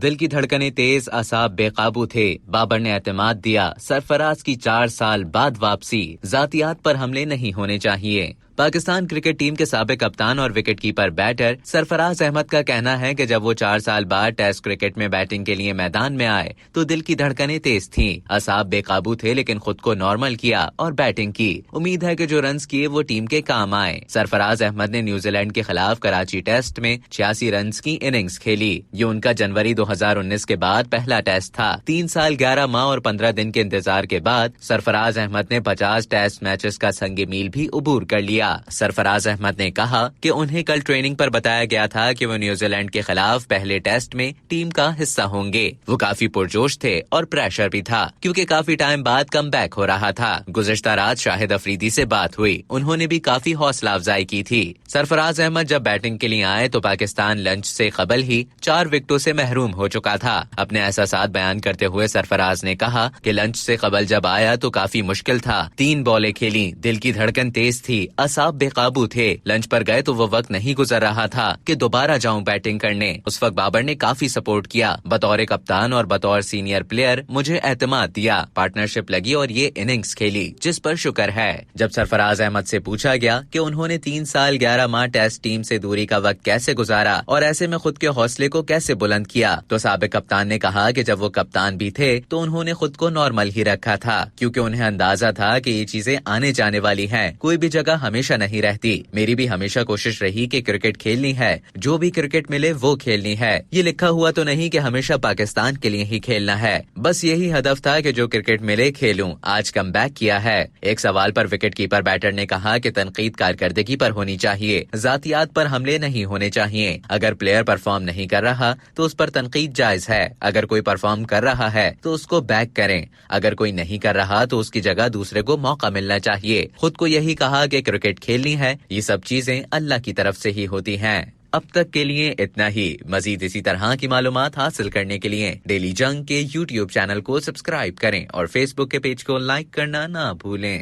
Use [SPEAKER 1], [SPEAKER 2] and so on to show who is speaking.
[SPEAKER 1] دل کی دھڑکنیں تیز، اعصاب بے قابو تھے۔ بابر نے اعتماد دیا، سرفراز کی 4 سال بعد واپسی، ذاتیات پر حملے نہیں ہونے چاہیے۔ پاکستان کرکٹ ٹیم کے سابق کپتان اور وکٹ کیپر بیٹر سرفراز احمد کا کہنا ہے کہ جب وہ 4 سال بعد ٹیسٹ کرکٹ میں بیٹنگ کے لیے میدان میں آئے تو دل کی دھڑکنیں تیز تھیں، اعصاب بے قابو تھے، لیکن خود کو نارمل کیا اور بیٹنگ کی۔ امید ہے کہ جو رنز کیے وہ ٹیم کے کام آئے۔ سرفراز احمد نے نیوزی لینڈ کے خلاف کراچی ٹیسٹ میں 86 رنز کی اننگز کھیلی۔ یہ ان کا جنوری 2019 کے بعد پہلا ٹیسٹ تھا۔ 3 سال 11 ماہ اور 15 دن کے انتظار کے بعد سرفراز احمد نے 50 ٹیسٹ میچز کا سنگ میل بھی عبور کر لیا۔ سرفراز احمد نے کہا کہ انہیں کل ٹریننگ پر بتایا گیا تھا کہ وہ نیوزی لینڈ کے خلاف پہلے ٹیسٹ میں ٹیم کا حصہ ہوں گے۔ وہ کافی پرجوش تھے اور پریشر بھی تھا کیونکہ کافی ٹائم بعد کم بیک ہو رہا تھا۔ گزشتہ رات شاہد افریدی سے بات ہوئی، انہوں نے بھی کافی حوصلہ افزائی کی تھی۔ سرفراز احمد جب بیٹنگ کے لیے آئے تو پاکستان لنچ سے قبل ہی 4 وکٹوں سے محروم ہو چکا تھا۔ اپنے احساسات بیان کرتے ہوئے سرفراز نے کہا کہ لنچ سے قبل جب آیا تو کافی مشکل تھا، 3 بالیں کھیلی، دل کی دھڑکن تیز تھی، اعصاب بے قابو تھے۔ لنچ پر گئے تو وہ وقت نہیں گزر رہا تھا کہ دوبارہ جاؤں بیٹنگ کرنے۔ اس وقت بابر نے کافی سپورٹ کیا، بطور کپتان اور بطور سینئر پلیئر مجھے اعتماد دیا، پارٹنرشپ لگی اور یہ اننگز کھیلی، جس پر شکر ہے۔ جب سرفراز احمد سے پوچھا گیا کہ انہوں نے 3 سال 11 ماہ ٹیسٹ ٹیم سے دوری کا وقت کیسے گزارا اور ایسے میں خود کے حوصلے کو کیسے بلند کیا، تو سابق کپتان نے کہا کہ جب وہ کپتان بھی تھے تو انہوں نے خود کو نارمل ہی رکھا تھا، کیونکہ انہیں اندازہ تھا کہ یہ چیزیں آنے جانے والی ہیں، کوئی بھی جگہ ہمیشہ نہیں رہتی۔ میری بھی ہمیشہ کوشش رہی کہ کرکٹ کھیلنی ہے، جو بھی کرکٹ ملے وہ کھیلنی ہے، یہ لکھا ہوا تو نہیں کہ ہمیشہ پاکستان کے لیے ہی کھیلنا ہے، بس یہی ہدف تھا کہ جو کرکٹ ملے کھیلوں۔ آج کم بیک کیا ہے۔ ایک سوال پر وکٹ کیپر بیٹر نے کہا کہ تنقید کارکردگی پر ہونی چاہیے، ذاتیات پر حملے نہیں ہونے چاہیے۔ اگر پلیئر پرفارم نہیں کر رہا تو اس پر تنقید جائز ہے، اگر کوئی پرفارم کر رہا ہے تو اس کو بیک کریں، اگر کوئی نہیں کر رہا تو اس کی جگہ دوسرے کو موقع ملنا چاہیے۔ خود کو یہی کہا کہ کرکٹ کھیلنی ہے، یہ سب چیزیں اللہ کی طرف سے ہی ہوتی ہیں۔ اب تک کے لیے اتنا ہی۔ مزید اسی طرح کی معلومات حاصل کرنے کے لیے ڈیلی جنگ کے YouTube چینل کو سبسکرائب کریں اور فیس بک کے پیج کو لائک کرنا نہ بھولیں۔